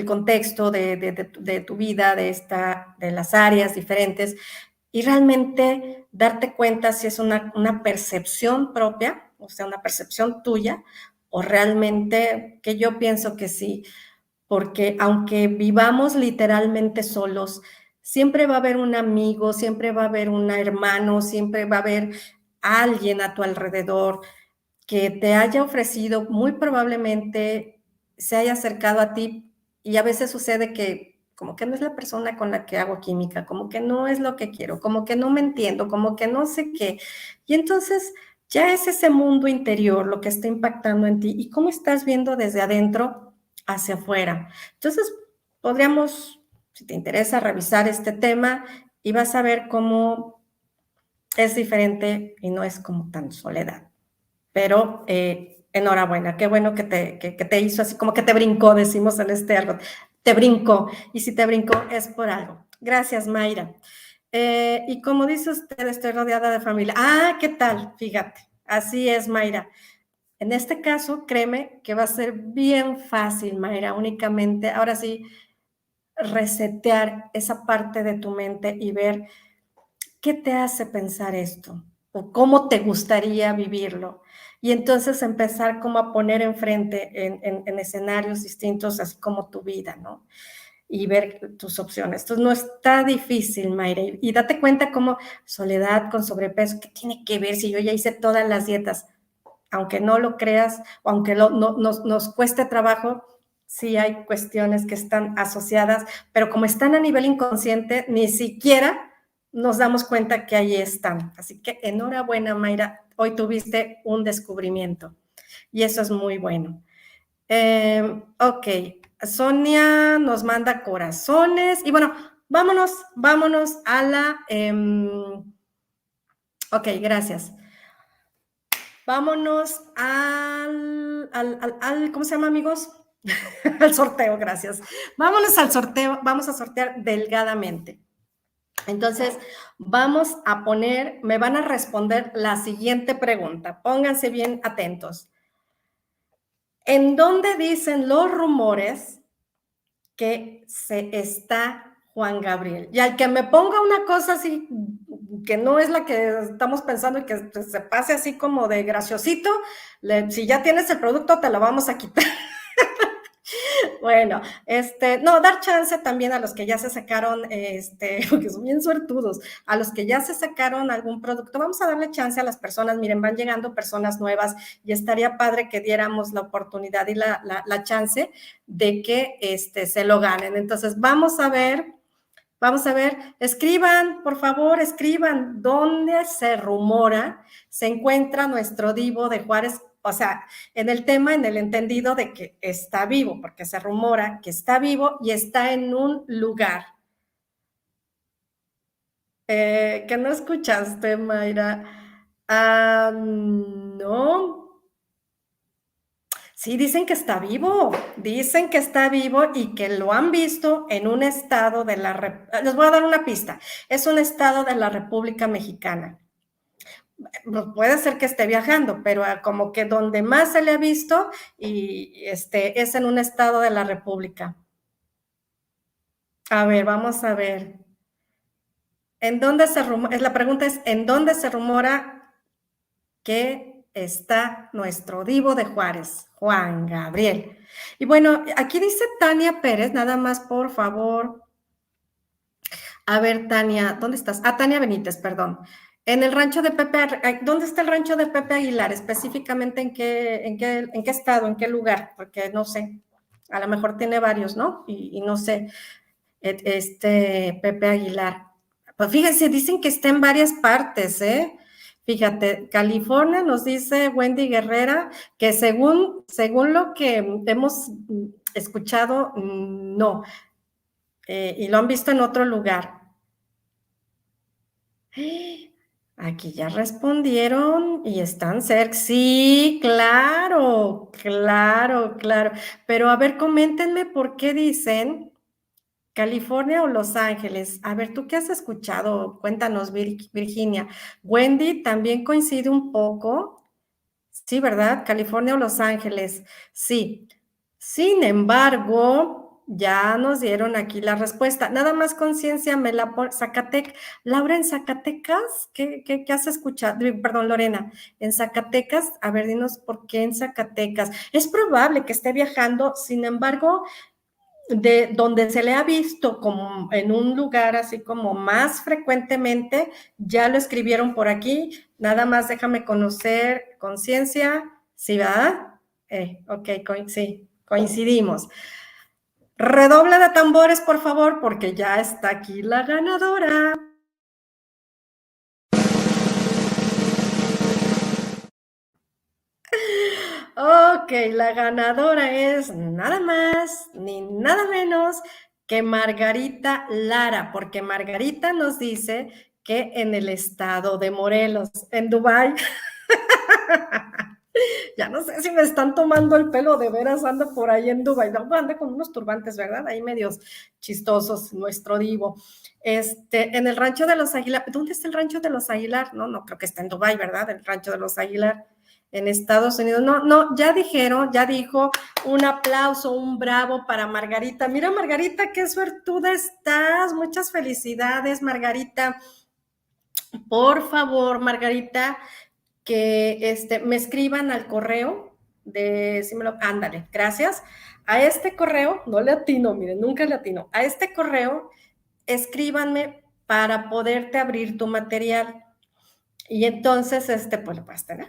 contexto de tu vida, de las áreas diferentes, y realmente darte cuenta si es una percepción propia, o sea, una percepción tuya, o realmente, que yo pienso que sí, porque aunque vivamos literalmente solos, siempre va a haber un amigo, siempre va a haber un hermano, siempre va a haber alguien a tu alrededor que te haya ofrecido, muy probablemente se haya acercado a ti, y a veces sucede que como que no es la persona con la que hago química, como que no es lo que quiero, como que no me entiendo, como que no sé qué. Y entonces ya es ese mundo interior lo que está impactando en ti y cómo estás viendo desde adentro hacia afuera. Entonces, podríamos, si te interesa, revisar este tema y vas a ver cómo es diferente y no es como tan soledad. Pero enhorabuena, qué bueno que te hizo así, como que te brincó, decimos en este algo, te brincó. Y si te brincó es por algo. Gracias, Mayra. Y como dice usted, estoy rodeada de familia. Ah, ¿qué tal? Fíjate, así es, Mayra. En este caso, créeme que va a ser bien fácil, Mayra, únicamente, ahora sí, resetear esa parte de tu mente y ver qué te hace pensar esto o cómo te gustaría vivirlo. Y entonces empezar como a poner enfrente en escenarios distintos, así como tu vida, ¿no? Y ver tus opciones. Entonces no está difícil, Mayra. Y date cuenta cómo soledad con sobrepeso, ¿qué tiene que ver si yo ya hice todas las dietas? Aunque no lo creas, o aunque nos cueste trabajo, sí hay cuestiones que están asociadas, pero como están a nivel inconsciente, ni siquiera nos damos cuenta que ahí están. Así que enhorabuena, Mayra, hoy tuviste un descubrimiento y eso es muy bueno. Ok, Sonia nos manda corazones y bueno, vámonos a la... ok, gracias. Vámonos ¿cómo se llama, amigos? Al sorteo, gracias. Vámonos al sorteo, vamos a sortear delgadamente. Entonces, vamos a poner, me van a responder la siguiente pregunta. Pónganse bien atentos. ¿En dónde dicen los rumores que se está Juan Gabriel? Y al que me ponga una cosa así que no es la que estamos pensando y que se pase así como de graciosito, si ya tienes el producto te lo vamos a quitar. Bueno, no, dar chance también a los que ya se sacaron, porque son bien suertudos, a los que ya se sacaron algún producto, vamos a darle chance a las personas, miren, van llegando personas nuevas y estaría padre que diéramos la oportunidad y la chance de que se lo ganen. Entonces, vamos a ver, escriban, por favor, escriban dónde se rumora se encuentra nuestro divo de Juárez, o sea, en el tema, en el entendido de que está vivo, porque se rumora que está vivo y está en un lugar. Que no escuchaste, Mayra. No. Sí, dicen que está vivo y que lo han visto en un estado de les voy a dar una pista, es un estado de la República Mexicana. Puede ser que esté viajando, pero como que donde más se le ha visto y es en un estado de la República. A ver, vamos a ver. ¿En dónde se rumora? La pregunta es, ¿en dónde se rumora que está nuestro divo de Juárez, Juan Gabriel? Y bueno, aquí dice Tania Pérez, nada más, por favor. A ver, Tania, ¿dónde estás? Ah, Tania Benítez, perdón. En el rancho de Pepe, ¿dónde está el rancho de Pepe Aguilar? Específicamente en qué estado, en qué lugar, porque no sé, a lo mejor tiene varios, ¿no? Y no sé, Pepe Aguilar. Pues fíjense, dicen que está en varias partes, ¿eh? Fíjate, California nos dice Wendy Guerrera que según lo que hemos escuchado, no, y lo han visto en otro lugar. Aquí ya respondieron y están cerca. Sí, claro, claro, claro. Pero a ver, coméntenme por qué dicen California o Los Ángeles. A ver, ¿tú qué has escuchado? Cuéntanos, Virginia. Wendy también coincide un poco. Sí, ¿verdad? California o Los Ángeles. Sí. Sin embargo, ya nos dieron aquí la respuesta. Nada más conciencia, me la pone Zacatecas. Laura, en Zacatecas, ¿qué has escuchado? Perdón, Lorena, en Zacatecas, a ver, dinos por qué en Zacatecas. Es probable que esté viajando, sin embargo, de donde se le ha visto como en un lugar así como más frecuentemente, ya lo escribieron por aquí, nada más déjame conocer, conciencia, ¿sí va? Ok, sí, coincidimos. Redoble de tambores, por favor, porque ya está aquí la ganadora. Ok, la ganadora es nada más ni nada menos que Margarita Lara, porque Margarita nos dice que en el estado de Morelos, en Dubái. Ya no sé si me están tomando el pelo, de veras anda por ahí en Dubái. No, anda con unos turbantes, ¿verdad? Ahí medios chistosos, nuestro divo. En el rancho de los Aguilar, ¿dónde está el rancho de los Aguilar? No, no creo que está en Dubái, ¿verdad? El rancho de los Aguilar en Estados Unidos. No, no, ya dijeron, ya dijo, un aplauso, un bravo para Margarita. Mira, Margarita, qué suertuda estás. Muchas felicidades, Margarita. Por favor, Margarita, que me escriban al correo de, si me lo, ándale, gracias. A este correo, no le atino, miren, nunca le atino. A este correo, escríbanme para poderte abrir tu material. Y entonces, pues lo puedes tener.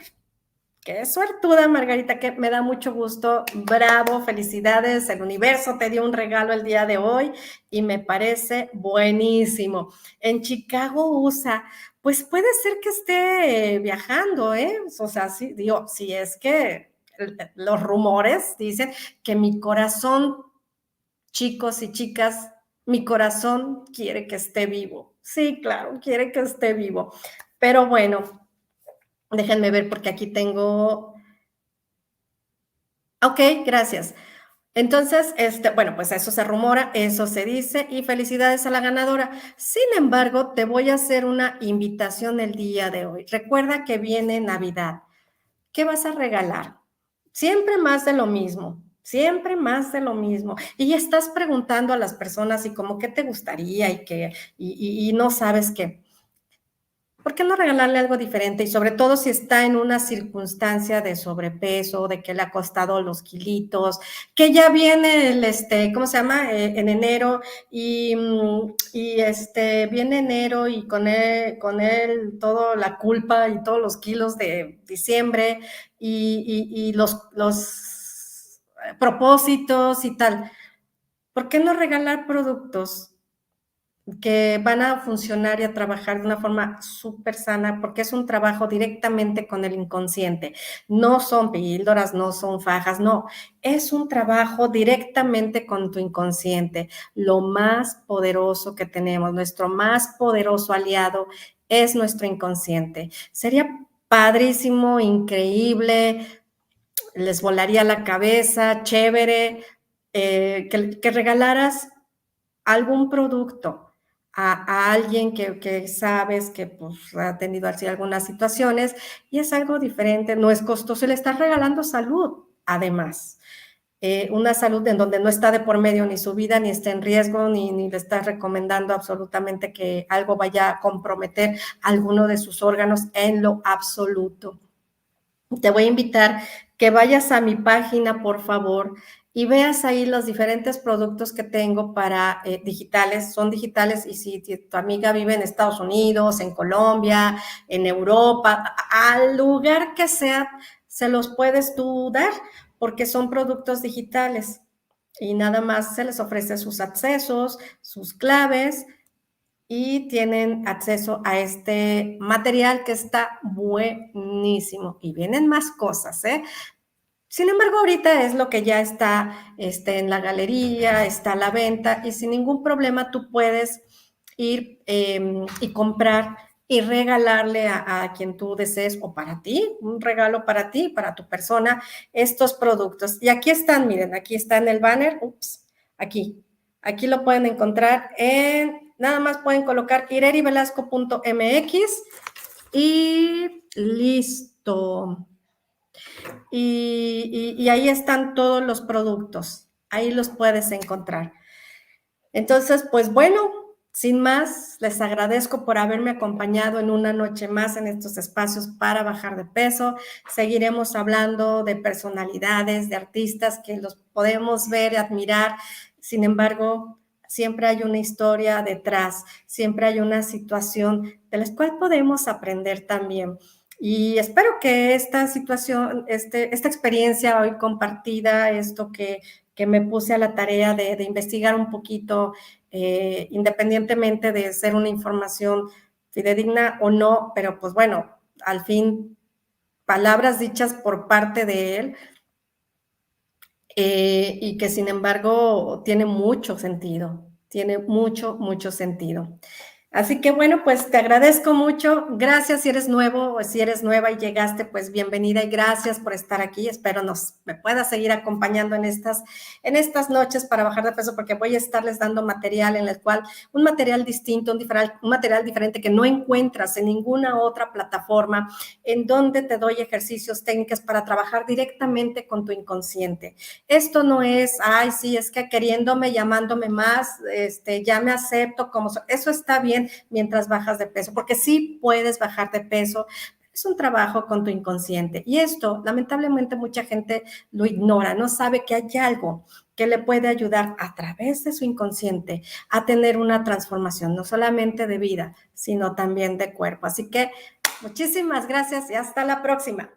Qué suertuda, Margarita, que me da mucho gusto. Bravo, felicidades. El universo te dio un regalo el día de hoy y me parece buenísimo. En Chicago, USA, pues puede ser que esté viajando, ¿eh? O sea, sí, digo, si es que los rumores dicen que mi corazón, chicos y chicas, mi corazón quiere que esté vivo. Sí, claro, quiere que esté vivo. Pero bueno, déjenme ver porque aquí tengo. Ok, gracias. Entonces, bueno, pues eso se rumora, eso se dice y felicidades a la ganadora. Sin embargo, te voy a hacer una invitación el día de hoy. Recuerda que viene Navidad. ¿Qué vas a regalar? Siempre más de lo mismo, siempre más de lo mismo. Y estás preguntando a las personas y como qué te gustaría y que y no sabes qué. ¿Por qué no regalarle algo diferente? Y sobre todo si está en una circunstancia de sobrepeso, de que le ha costado los kilitos, que ya viene ¿cómo se llama? En enero y viene enero y con él toda la culpa y todos los kilos de diciembre y los propósitos y tal. ¿Por qué no regalar productos que van a funcionar y a trabajar de una forma súper sana, porque es un trabajo directamente con el inconsciente? No son píldoras, no son fajas, no, es un trabajo directamente con tu inconsciente. Lo más poderoso que tenemos, nuestro más poderoso aliado es nuestro inconsciente. Sería padrísimo, increíble, les volaría la cabeza, chévere, que regalaras algún producto a alguien que sabes que pues, ha tenido así algunas situaciones y es algo diferente, no es costoso, le estás regalando salud, además. Una salud en donde no está de por medio ni su vida, ni está en riesgo, ni le estás recomendando absolutamente que algo vaya a comprometer alguno de sus órganos en lo absoluto. Te voy a invitar que vayas a mi página, por favor, y veas ahí los diferentes productos que tengo para digitales. Son digitales y si tu amiga vive en Estados Unidos, en Colombia, en Europa, al lugar que sea, se los puedes tú dar porque son productos digitales y nada más se les ofrece sus accesos, sus claves y tienen acceso a este material que está buenísimo. Y vienen más cosas, ¿eh? Sin embargo, ahorita es lo que ya está en la galería, está a la venta y sin ningún problema tú puedes ir y comprar y regalarle a quien tú desees o para ti, un regalo para ti, para tu persona, estos productos. Y aquí están, miren, aquí está en el banner, aquí lo pueden encontrar nada más pueden colocar irerivelasco.mx y listo. Y ahí están todos los productos, ahí los puedes encontrar. Entonces, pues bueno, sin más, les agradezco por haberme acompañado en una noche más en estos espacios para bajar de peso. Seguiremos hablando de personalidades, de artistas que los podemos ver y admirar. Sin embargo, siempre hay una historia detrás, siempre hay una situación de la cual podemos aprender también. Y espero que esta situación, esta experiencia hoy compartida, esto que me puse a la tarea de investigar un poquito, independientemente de ser una información fidedigna o no, pero pues bueno, al fin, palabras dichas por parte de él, y que sin embargo tiene mucho sentido, tiene mucho, mucho sentido. Así que bueno, pues te agradezco mucho. Gracias si eres nuevo o si eres nueva y llegaste, pues bienvenida y gracias por estar aquí. Espero me puedas seguir acompañando en estas noches para bajar de peso, porque voy a estarles dando material en el cual, un material distinto, un material diferente que no encuentras en ninguna otra plataforma, en donde te doy ejercicios, técnicas para trabajar directamente con tu inconsciente. Esto no es, ay, sí, es que queriéndome, llamándome más, ya me acepto como soy. Eso está bien mientras bajas de peso, porque sí puedes bajar de peso. Es un trabajo con tu inconsciente. Y esto, lamentablemente, mucha gente lo ignora, no sabe que hay algo que le puede ayudar a través de su inconsciente a tener una transformación, no solamente de vida, sino también de cuerpo. Así que muchísimas gracias y hasta la próxima.